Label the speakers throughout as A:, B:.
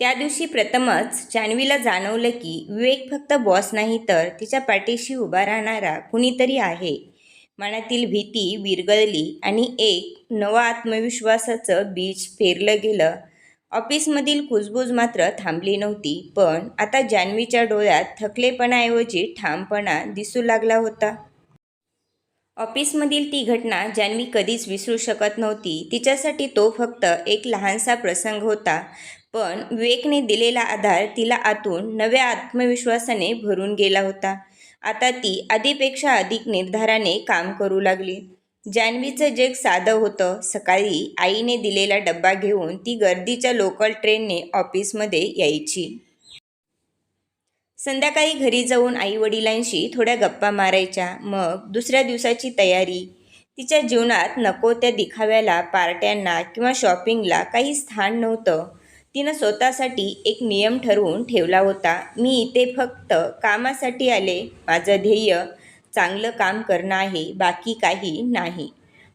A: त्या दिवशी प्रथमच जान्हवीला जाणवलं की विवेक फक्त बॉस नाही तर तिच्या पाठीशी उभा राहणारा कुणीतरी आहे. मनातील भीती विरघळली आणि एक नवा आत्मविश्वासाचं बीज पेरलं गेलं. ऑफिसमधील कुजबूज मात्र थांबली नव्हती, पण आता जान्हवीच्या डोळ्यात थकलेपणाऐवजी ठामपणा दिसू लागला होता. ऑफिसमधील ती घटना जान्हवी कधीच विसरू शकत नव्हती. तिच्यासाठी तो फक्त एक लहानसा प्रसंग होता, पण विवेकने दिलेला आधार तिला आतून नव्या आत्मविश्वासाने भरून गेला होता. आता ती आधीपेक्षा अधिक निर्धाराने काम करू लागली. जान्हवीचं जग साधं होतं. सकाळी आईने दिलेला डब्बा घेऊन ती गर्दीच्या लोकल ट्रेनने ऑफिसमध्ये यायची. संध्याकाळी घरी जाऊन आईवडिलांशी थोड्या गप्पा मारायच्या. मग दुसऱ्या दिवसाची तयारी. तिच्या जीवनात नको त्या दिखाव्याला, पार्ट्यांना किंवा शॉपिंगला काही स्थान नव्हतं. तिनं स्वतःसाठी एक नियम ठरवून ठेवला होता. मी इथे फक्त कामासाठी आले. माझं ध्येय चांगलं काम करणं आहे, बाकी काही नाही.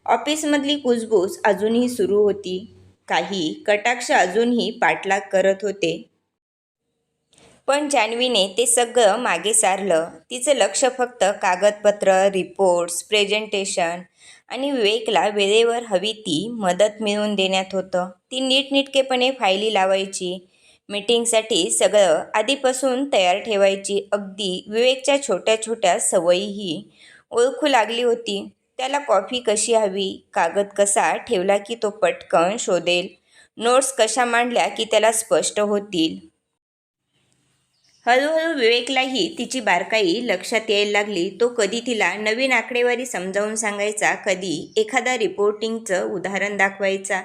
A: ऑफिसमधली कुजबूज अजूनही सुरू होती. काही कटाक्ष अजूनही पाठलाग करत होते. पण जान्हवीने ते सगळं मागे सारलं. तिचं लक्ष फक्त कागदपत्र, रिपोर्ट्स, प्रेझेंटेशन आणि विवेकला वेळेवर हवी ती मदत मिळवून देण्यात होतं. ती नीटनेटकेपणे फायली लावायची. मीटिंगसाठी सगळं आधीपासून तयार ठेवायची. अगदी विवेकच्या छोट्या छोट्या सवयीही ओळखू लागली होती. त्याला कॉफी कशी हवी, कागद कसा ठेवला की तो पटकन शोधेल, नोट्स कशा मांडल्या की त्याला स्पष्ट होतील. हळूहळू विवेकलाही तिची बारकाई लक्षात यायला लागली. तो कधी तिला नवीन आकडेवारी समजावून सांगायचा, कधी एखादा रिपोर्टिंगचं उदाहरण दाखवायचा,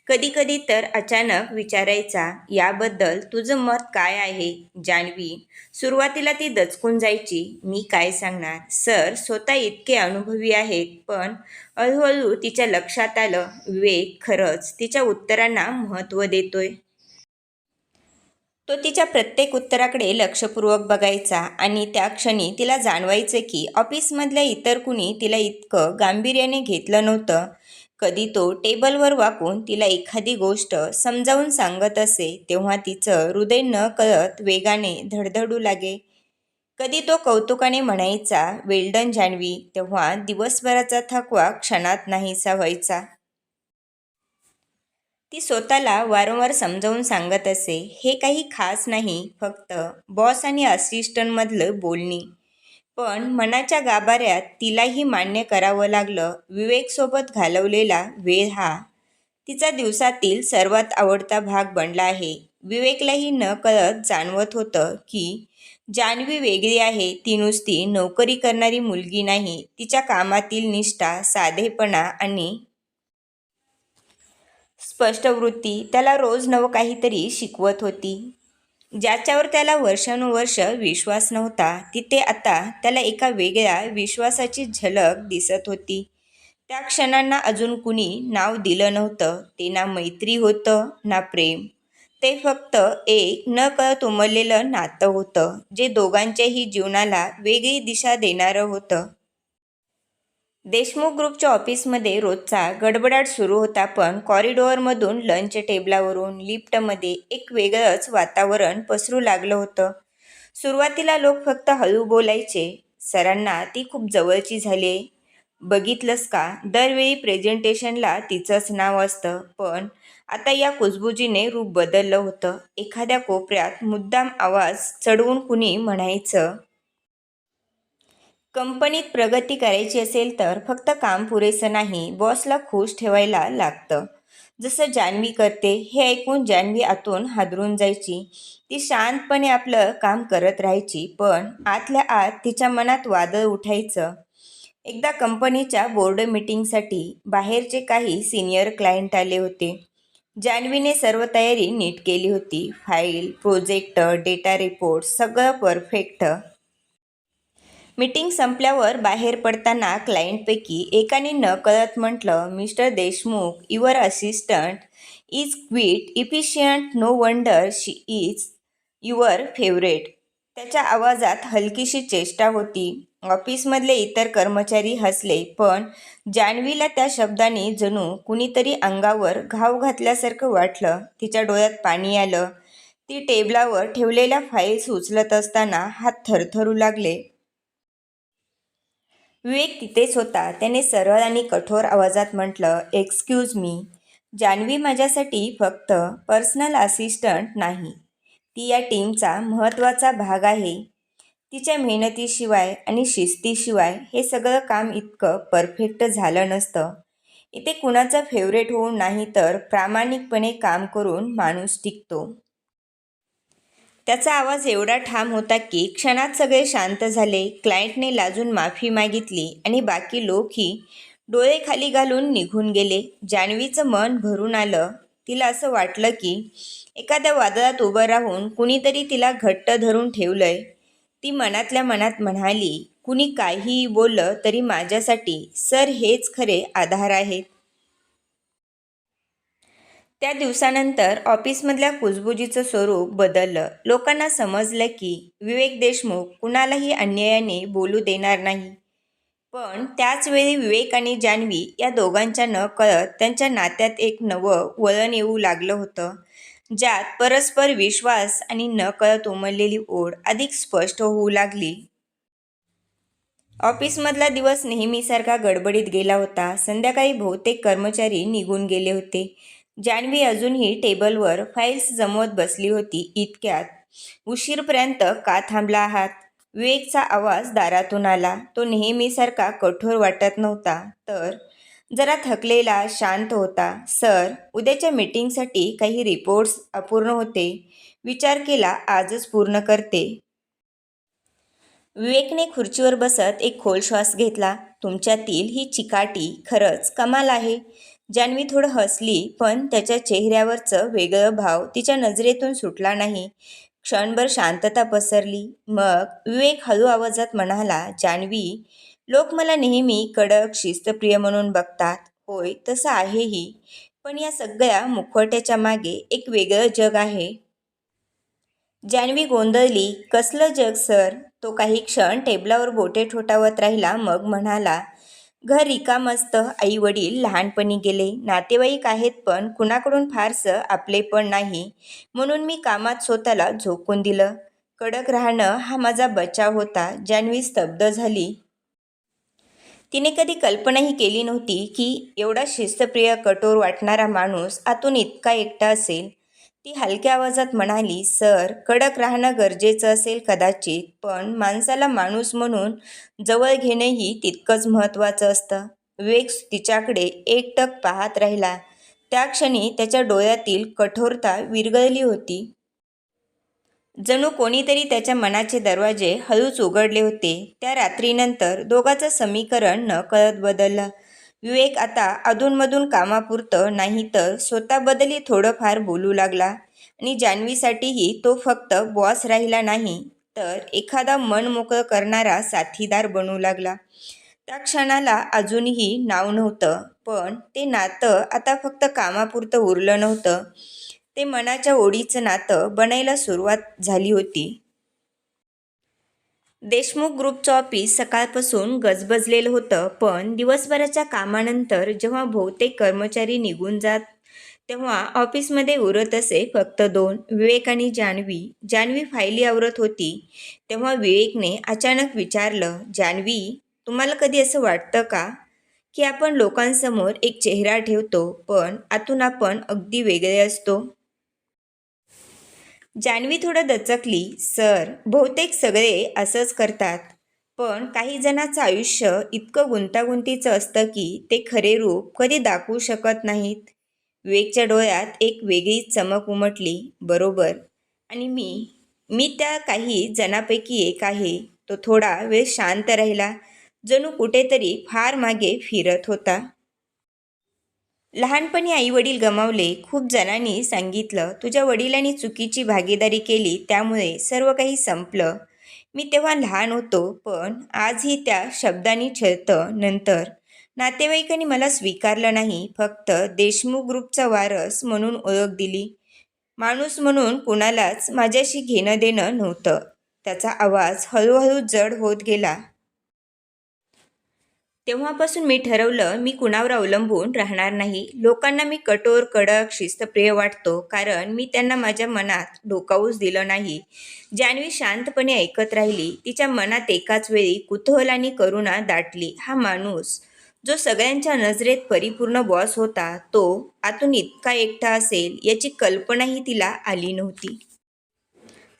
A: कधी तर अचानक विचारायचा, याबद्दल तुझं मत काय आहे जान्हवी? सुरुवातीला ती दचकून जायची. मी काय सांगणार सर, स्वतः इतके अनुभवी आहेत. पण हळूहळू तिच्या लक्षात आलं, विवेक खरंच तिच्या उत्तरांना महत्त्व देतोय. तो तिच्या प्रत्येक उत्तराकडे लक्षपूर्वक बघायचा आणि त्या क्षणी तिला जाणवायचं की ऑफिसमधल्या इतर कुणी तिला इतकं गांभीर्याने घेतलं नव्हतं. कधी तो टेबलवर वाकून तिला एखादी गोष्ट समजावून सांगत असे, तेव्हा तिचं हृदय न कळत वेगाने धडधडू लागे. कधी तो कौतुकाने म्हणायचा, वेल डन जान्हवी, तेव्हा दिवसभराचा थकवा क्षणात नाहीसा व्हायचा. ती स्वतःला वारंवार समजावून सांगत असे, हे काही खास नाही, फक्त बॉस आणि असिस्टंटमधलं बोलणी. पण मनाच्या गाभाऱ्यात तिलाही मान्य करावं लागलं. विवेकसोबत घालवलेला वेळ हा तिचा दिवसातील सर्वात आवडता भाग बनला आहे. विवेकलाही न कळत जाणवत होतं की जान्हवी वेगळी आहे. ती नुसती नोकरी करणारी मुलगी नाही. तिच्या कामातील निष्ठा, साधेपणा आणि स्पष्ट वृत्ती त्याला रोज नवं काहीतरी शिकवत होती. ज्याच्यावर त्याला वर्षानुवर्ष विश्वास नव्हता, तिथे आता त्याला एका वेगळ्या विश्वासाची झलक दिसत होती. त्या क्षणांना अजून कुणी नाव दिलं नव्हतं. ते ना मैत्री होतं, ना प्रेम. ते फक्त एक न कळत उमललेलं नातं होतं, जे दोघांच्याही जीवनाला वेगळी दिशा देणारं होतं. देशमुख ग्रुपच्या ऑफिसमध्ये रोजचा गडबडाट सुरू होता, पण कॉरिडॉरमधून लंच टेबलावरून लिफ्टमध्ये एक वेगळंच वातावरण पसरू लागलं होतं. सुरुवातीला लोक फक्त हळू बोलायचे. सरांना ती खूप जवळची झाली आहे. बघितलंस का, दरवेळी प्रेझेंटेशनला तिचंच नाव असतं. पण आता या कुजबुजीने रूप बदललं होतं. एखाद्या कोपऱ्यात मुद्दाम आवाज चढवून कुणी म्हणायचं, कंपनीत प्रगती करायची असेल तर फक्त काम पुरेसं नाही, बॉसला खुश ठेवायला लागतं. जसं जान्हवी करते. हे ऐकून जान्हवी आतून हादरून जायची. ती शांतपणे आपलं काम करत राहायची, पण आतल्या आत तिच्या मनात वादळ उठायचं. एकदा कंपनीच्या बोर्ड मीटिंगसाठी बाहेरचे काही सिनियर क्लायंट आले होते. जान्हवीने सर्व तयारी नीट केली होती. फाईल, प्रोजेक्टर, डेटा रिपोर्ट सगळं परफेक्ट. मीटिंग संपल्यावर बाहेर पडताना क्लायंटपैकी एकाने नकळत म्हटलं, mister Deshmukh, your assistant is quite efficient, no wonder she is your favourite. त्याच्या आवाजात हलकीशी चेष्टा होती. ऑफिसमधले इतर कर्मचारी हसले, पण जान्हवीला त्या शब्दाने जणू कुणीतरी अंगावर घाव घातल्यासारखं वाटलं. तिच्या डोळ्यात पाणी आलं. ती टेबलावर ठेवलेल्या फाईल्स उचलत असताना हात थरथरू लागले. विवेक तिथेच होता. त्याने सरळ आणि कठोर आवाजात म्हटलं, "एक्सक्यूज मी, जान्हवी माझ्यासाठी फक्त पर्सनल असिस्टंट नाही, ती या टीमचा महत्त्वाचा भाग आहे. तिच्या मेहनतीशिवाय आणि शिस्तीशिवाय हे सगळं काम इतकं परफेक्ट झालं नसतं. इथे कुणाचा फेवरेट होऊन नाही तर प्रामाणिकपणे काम करून माणूस टिकतो." त्याचा आवाज एवढा ठाम होता की क्षणात सगळे शांत झाले. क्लायंटने लाजून माफी मागितली आणि बाकी लोकही डोळे खाली घालून निघून गेले. जान्हवीचं मन भरून आलं. तिला असं वाटलं की एखाद्या वादळात उभं राहून कुणीतरी तिला घट्ट धरून ठेवलंय. ती मनातल्या मनात म्हणाली, "कुणी काहीही बोललं तरी माझ्यासाठी सर हेच खरे आधार आहेत." त्या दिवसानंतर ऑफिसमधल्या कुजबुजीचं स्वरूप बदललं. लोकांना समजलं की विवेक देशमुख कुणालाही अन्यायाने बोलू देणार नाही. पण त्याचवेळी विवेक आणि जान्हवी या दोघांच्या नकळत त्यांच्या नात्यात एक नवं वळण येऊ लागलं होतं, ज्यात परस्पर विश्वास आणि नकळत उमललेली ओढ अधिक स्पष्ट होऊ लागली. ऑफिसमधला दिवस नेहमीसारखा गडबडीत गेला होता. संध्याकाळी बहुतेक कर्मचारी निघून गेले होते. जान्हवी अजूनही टेबलवर फाईल्स जमवत बसली होती. "इतक्यात उशीरपर्यंत का थांबला आहात?" विवेकचा आवाज दारातून आला. तो नेहमीसारखा कठोर वाटत नव्हता, तर जरा थकलेला, शांत होता. "सर, उद्याच्या मीटिंगसाठी काही रिपोर्ट्स अपूर्ण होते. विचार केला आजच पूर्ण करते." विवेकने खुर्चीवर बसत एक खोल श्वास घेतला. "तुमच्यातील ही चिकाटी खरंच कमाल आहे." जान्हवी थोडं हसली, पण त्याच्या चेहऱ्यावरचं वेगळं भाव तिच्या नजरेतून सुटला नाही. क्षणभर शांतता पसरली. मग विवेक हळू आवाजात म्हणाला, "जान्हवी, लोक मला नेहमी कडक, शिस्तप्रिय म्हणून बघतात. होय, तसं आहेही. पण या सगळ्या मुखवट्याच्या मागे एक वेगळं जग आहे." जान्हवी गोंधळली. "कसलं जग सर?" तो काही क्षण टेबलावर बोटे ठोठावत राहिला. मग म्हणाला, "घर रिकामं असतं. आई वडील लहानपणी गेले. नातेवाईक आहेत पण कुणाकडून फारसं आपलेपण नाही. म्हणून मी कामात स्वतःला झोकून दिलं. कडक राहणं हा माझा बचाव होता." जान्हवी स्तब्ध झाली. तिने कधी कल्पनाही केली नव्हती की एवढा शिस्तप्रिय, कठोर वाटणारा माणूस आतून इतका एकटा असेल. ती हलक्या आवाजात म्हणाली, "सर, कडक राहणं गरजेचं असेल कदाचित, पण माणसाला माणूस म्हणून जवळ घेणंही तितकंच महत्त्वाचं असतं." विवेक तिच्याकडे एकटक पाहत राहिला. त्या क्षणी त्याच्या डोळ्यातील कठोरता विरघळली होती. जणू कोणीतरी त्याच्या मनाचे दरवाजे हळूच उघडले होते. त्या रात्रीनंतर दोघांचं समीकरण नकळत बदललं. विवेक आता अधूनमधून कामापुरतं नाही तर स्वतःबद्दलही थोडंफार बोलू लागला आणि जान्हवीसाठीही तो फक्त बॉस राहिला नाही, तर एखादा मन मोकळं करणारा साथीदार बनू लागला. त्या क्षणाला अजूनही नाव नव्हतं, पण ते नातं आता फक्त कामापुरतं उरलं नव्हतं. ते मनाच्या ओढीचं नातं बनायला सुरुवात झाली होती. देशमुख ग्रुपचं ऑफिस सकाळपासून गजबजलेलं होतं, पण दिवसभराच्या कामानंतर जेव्हा बहुतेक कर्मचारी निघून जात, तेव्हा ऑफिसमध्ये उरत असे फक्त दोन, विवेक आणि जान्हवी. जान्हवी फायली आवरत होती, तेव्हा विवेकने अचानक विचारलं, "जान्हवी, तुम्हाला कधी असं वाटतं का की आपण लोकांसमोर एक चेहरा ठेवतो, पण आतून आपण अगदी वेगळे असतो?" जान्हवी थोडं दचकली. "सर, बहुतेक सगळे असंच करतात. पण काही जणांचं आयुष्य इतकं गुंतागुंतीचं असतं की ते खरे रूप कधी दाखवू शकत नाहीत." विवेकच्या डोळ्यात एक वेगळीच चमक उमटली. "बरोबर. आणि मी त्या काही जणांपैकी एक आहे." तो थोडा वेळ शांत राहिला, जणू कुठेतरी फार मागे फिरत होता. "लहानपणी आईवडील गमावले. खूप जणांनी सांगितलं, तुझ्या वडिलांनी चुकीची भागीदारी केली त्यामुळे सर्व काही संपलं. मी तेव्हा लहान होतो, पण आजही त्या शब्दांनी छळतं. नंतर नातेवाईकांनी मला स्वीकारलं नाही, फक्त देशमुख ग्रुपचा वारस म्हणून ओळख दिली. माणूस म्हणून कुणालाच माझ्याशी घेणं देणं नव्हतं." त्याचा आवाज हळूहळू जड होत गेला. तेव्हापासून मी ठरवलं मी कुणावर अवलंबून राहणार नाही. लोकांना मी कठोर, कडक, शिस्तप्रिय वाटतो कारण मी त्यांना माझ्या मनात डोकावूच दिलं नाही. जान्हवी शांतपणे ऐकत राहिली. तिच्या मनात एकाच वेळी कुतूहल आणि करुणा दाटली. हा माणूस जो सगळ्यांच्या नजरेत परिपूर्ण बॉस होता, तो आतून इतका एकटा असेल याची कल्पनाही तिला आली नव्हती.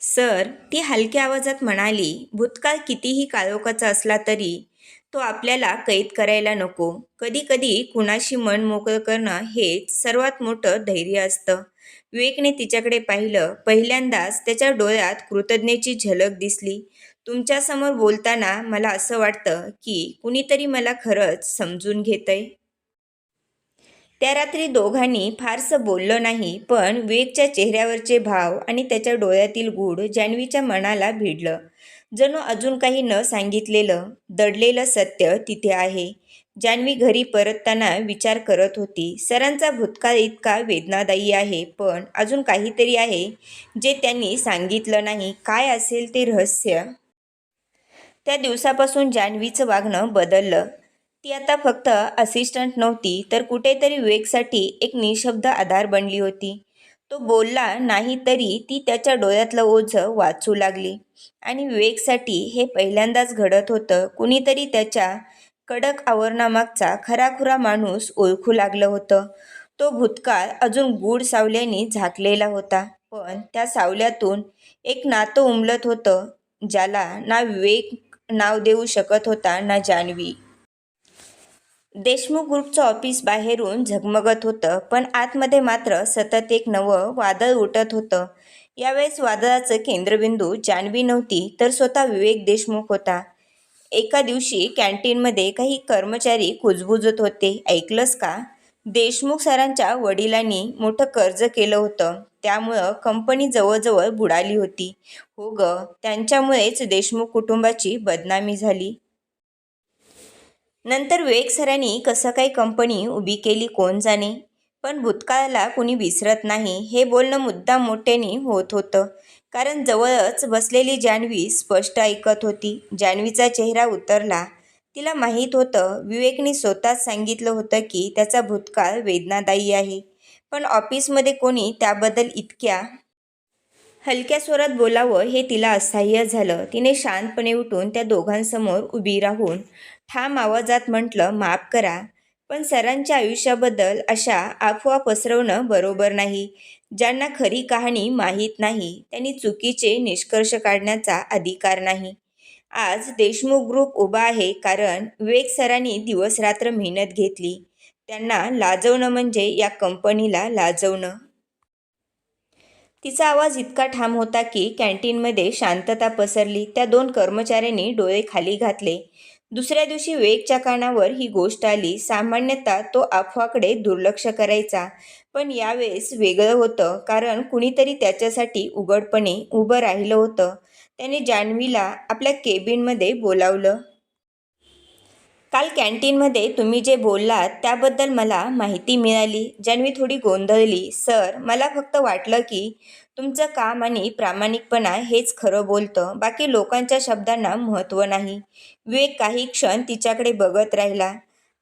A: सर, ती हलक्या आवाजात म्हणाली, भूतकाळ कितीही काळोखाचा असला तरी तो आपल्याला कैद करायला नको. कधीकधी कुणाशी मन मोकळं करणं हेच सर्वात मोठं धैर्य असतं. विवेकने तिच्याकडे पाहिलं. पहिल्यांदाच त्याच्या डोळ्यात कृतज्ञतेची झलक दिसली. तुमच्यासमोर बोलताना मला असं वाटतं की कुणीतरी मला खरंच समजून घेतंय. त्या रात्री दोघांनी फारसं बोललं नाही, पण विवेकच्या चेहऱ्यावरचे भाव आणि त्याच्या डोळ्यातील गूढ जान्हवीच्या मनाला भिडलं. जणू अजून काही न सांगितलेलं, दडलेलं सत्य तिथे आहे. जान्हवी घरी परतताना विचार करत होती, सरांचा भूतकाळ इतका वेदनादायी आहे, पण अजून काहीतरी आहे जे त्यांनी सांगितलं नाही. काय असेल ते रहस्य? त्या दिवसापासून जान्हवीचं वागणं बदललं. ती आता फक्त असिस्टंट नव्हती, तर कुठेतरी विवेकसाठी एक निःशब्द आधार बनली होती. तो बोलला नाही तरी ती त्याच्या डोळ्यातलं ओझं वाचू लागली. आणि विवेकसाठी हे पहिल्यांदाच घडत होतं. कुणीतरी त्याच्या कडक आवरणामागचा खराखुरा माणूस ओळखू लागलं होतं. तो भूतकाळ अजून गूढ सावल्याने झाकलेला होता, पण त्या सावल्यातून एक नातं उमलत होतं, ज्याला ना विवेक नाव देऊ शकत होता ना जान्हवी. देशमुख ग्रुपचं ऑफिस बाहेरून झगमगत होतं, पण आतमध्ये मात्र सतत एक नवं वादळ उठत होतं. यावेळेस वादळाचं केंद्रबिंदू जान्हवी नव्हती, तर स्वतः विवेक देशमुख होता. एका दिवशी कॅन्टीनमध्ये काही कर्मचारी कुजबुजत होते. ऐकलंस का? देशमुख सरांच्या वडिलांनी मोठं कर्ज केलं होतं, त्यामुळं कंपनी जवळजवळ बुडाली होती. हो ग, त्यांच्यामुळेच देशमुख कुटुंबाची बदनामी झाली. नंतर विवेक सरांनी कसं काही कंपनी उभी केली कोण जाणे, पण भूतकाळाला कुणी विसरत नाही हे बोलणं मुद्दाम मोठ्याने होत होतं, कारण जवळच बसलेली जान्हवी स्पष्ट ऐकत होती. जान्हवीचा चेहरा उतरला. तिला माहीत होतं विवेकने स्वतःच सांगितलं होतं की त्याचा भूतकाळ वेदनादायी आहे, पण ऑफिसमध्ये कोणी त्याबद्दल इतक्या हलक्या स्वरात बोलावं हे तिला असह्य झालं. तिने शांतपणे उठून त्या दोघांसमोर उभी राहून ठाम आवाजात म्हटलं, माफ करा, पण सरांच्या आयुष्याबद्दल अशा अफवा पसरवणं बरोबर नाही. ज्यांना खरी कहाणी माहीत नाही त्यांनी चुकीचे निष्कर्ष काढण्याचा अधिकार नाही. आज देशमुख ग्रुप उभा आहे कारण विवेक सरांनी दिवसरात्र मेहनत घेतली. त्यांना लाजवणं म्हणजे या कंपनीला लाजवणं. तिचा आवाज इतका ठाम होता की कॅन्टीनमध्ये शांतता पसरली. त्या दोन कर्मचाऱ्यांनी डोळे खाली घातले. दुसऱ्या दिवशी विवेकच्या कानावर ही गोष्ट आली. सामान्यतः तो अफवाकडे दुर्लक्ष करायचा, पण यावेळेस वेगळं होतं, कारण कुणीतरी त्याच्यासाठी उघडपणे उभं राहिलं होतं. त्याने जान्हवीला आपल्या केबिनमध्ये बोलावलं. काल कॅन्टीनमध्ये तुम्ही जे बोललात त्याबद्दल मला माहिती मिळाली. जान्हवी थोडी गोंधळली. सर, मला फक्त वाटलं की तुमचं काम आणि प्रामाणिकपणा हेच खरं बोलतं, बाकी लोकांच्या शब्दांना महत्त्व नाही. विवेक काही क्षण तिच्याकडे बघत राहिला.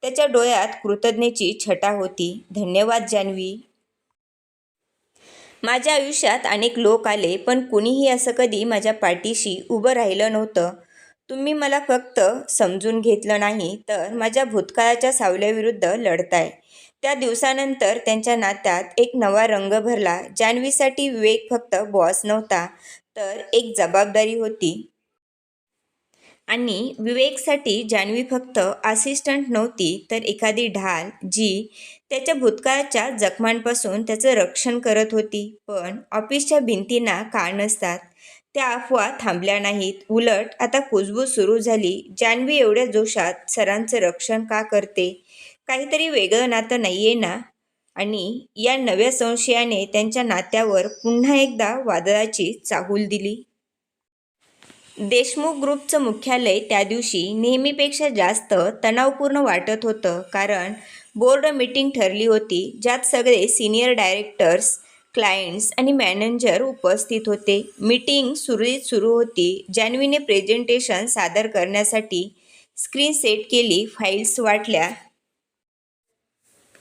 A: त्याच्या डोळ्यात कृतज्ञतेची छटा होती. धन्यवाद जान्हवी. माझ्या आयुष्यात अनेक लोक आले, पण कुणीही असं कधी माझ्या पाठीशी उभं राहिलं नव्हतं. तुम्ही मला फक्त समजून घेतलं नाही, तर माझ्या भूतकाळाच्या सावल्याविरुद्ध लढताय. त्या दिवसानंतर त्यांच्या नात्यात एक नवा रंग भरला. जान्हवीसाठी विवेक फक्त बॉस नव्हता, तर एक जबाबदारी होती. आणि विवेकसाठी जान्हवी फक्त असिस्टंट नव्हती, तर एखादी ढाल जी त्याच्या भूतकाळाच्या जखमांपासून त्याचं रक्षण करत होती. पण ऑफिसच्या भिंतींना कान नसतात. त्या अफवा थांबल्या नाहीत. उलट आता कुजबूज सुरू झाली. जान्हवी एवढ्या जोशात सरांचं रक्षण का करते? काहीतरी वेगळं नातं नाहीये ना? आणि या नव्या संशयाने त्यांच्या नात्यावर पुन्हा एकदा वादळाची चाहूल दिली. देशमुख ग्रुपचं मुख्यालय त्या दिवशी नेहमीपेक्षा जास्त तणावपूर्ण वाटत होतं, कारण बोर्ड मीटिंग ठरली होती, ज्यात सगळे सिनियर डायरेक्टर्स, क्लायंट्स आणि मॅनेजर उपस्थित होते. मीटिंग सुरळीत सुरू होती. जान्हवीने प्रेझेंटेशन सादर करण्यासाठी स्क्रीन सेट केली, फाईल्स वाटल्या.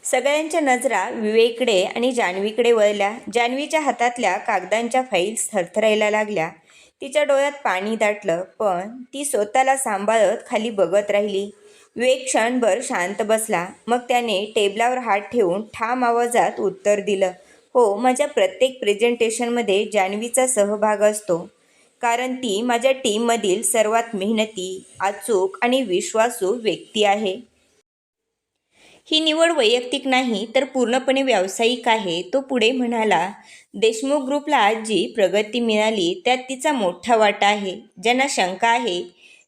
A: सगळ्यांच्या नजरा विवेककडे आणि जान्हवीकडे वळल्या. जान्हवीच्या हातातल्या कागदांच्या फाईल्स थरथरायला लागल्या. तिच्या डोळ्यात पाणी दाटलं, पण ती स्वतःला सांभाळत खाली बघत राहिली. विवेक क्षणभर शांत बसला. मग त्याने टेबलावर हात ठेवून ठाम आवाजात उत्तर दिलं, हो, माझ्या प्रत्येक प्रेझेंटेशनमध्ये जान्हवीचा सहभाग असतो, कारण ती माझ्या टीममधील सर्वात मेहनती, अचूक आणि विश्वासू व्यक्ती आहे. ही निवड वैयक्तिक नाही, तर पूर्णपणे व्यावसायिक आहे, तो पुढे म्हणाला. देशमुख ग्रुपला आज जी प्रगती मिळाली त्यात तिचा मोठा वाटा आहे. ज्यांना शंका आहे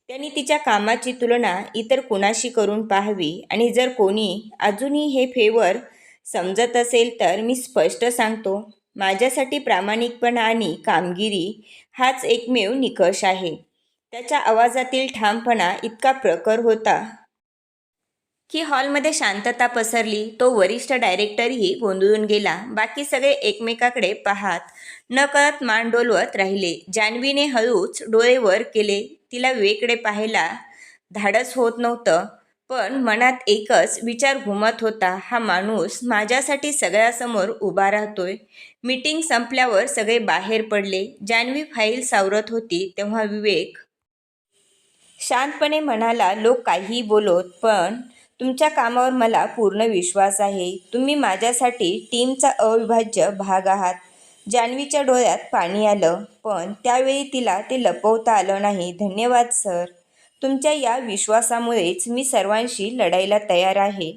A: त्यांनी तिच्या कामाची तुलना इतर कुणाशी करून पाहावी, आणि जर कोणी अजूनही हे फेवर समजत असेल तर मी स्पष्ट सांगतो, माझ्यासाठी प्रामाणिकपणा आणि कामगिरी हाच एकमेव निकष आहे. त्याच्या आवाजातील ठामपणा इतका प्रखर होता की हॉलमध्ये शांतता पसरली. तो वरिष्ठ डायरेक्टरही गोंधळून गेला. बाकी सगळे एकमेकाकडे पाहत नकळत मान डोलवत राहिले. जान्हवीने हळूच डोळे वर केले. तिला विवेककडे पाहायला धाडस होत नव्हतं, पण मनात एकच विचार घुमत होता, हा माणूस माझ्यासाठी सगळ्यासमोर उभा राहतोय. मीटिंग संपल्यावर सगळे बाहेर पडले. जान्हवी फाईल सावरत होती तेव्हा विवेक शांतपणे म्हणाला, लोक काहीही बोलोत, पण तुमच्या कामावर मला पूर्ण विश्वास आहे. तुम्ही माझ्यासाठी टीमचा अविभाज्य भाग आहात. जान्हवीच्या डोळ्यात पाणी आलं, पण त्यावेळी तिला ते लपवता आलं नाही. धन्यवाद सर. तुमच्या या विश्वासामुळेच मी सर्वांशी लढायला तयार आहे.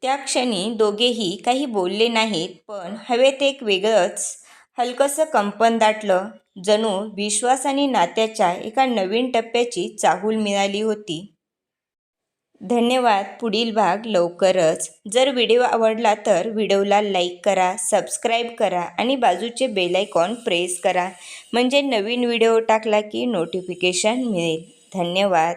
A: त्या क्षणी दोघेही काही बोलले नाहीत, पण हवेत एक वेगळंच हलकंसं कंपन दाटलं. जणू विश्वास आणि नात्याच्या एका नवीन टप्प्याची चाहूल मिळाली होती. धन्यवाद. पुढील भाग लवकरच. जर व्हिडिओ आवडला तर व्हिडिओला लाईक करा, सबस्क्राईब करा आणि बाजूचे बेल आयकॉन प्रेस करा, म्हणजे नवीन व्हिडिओ टाकला की नोटिफिकेशन मिळेल. धन्यवाद.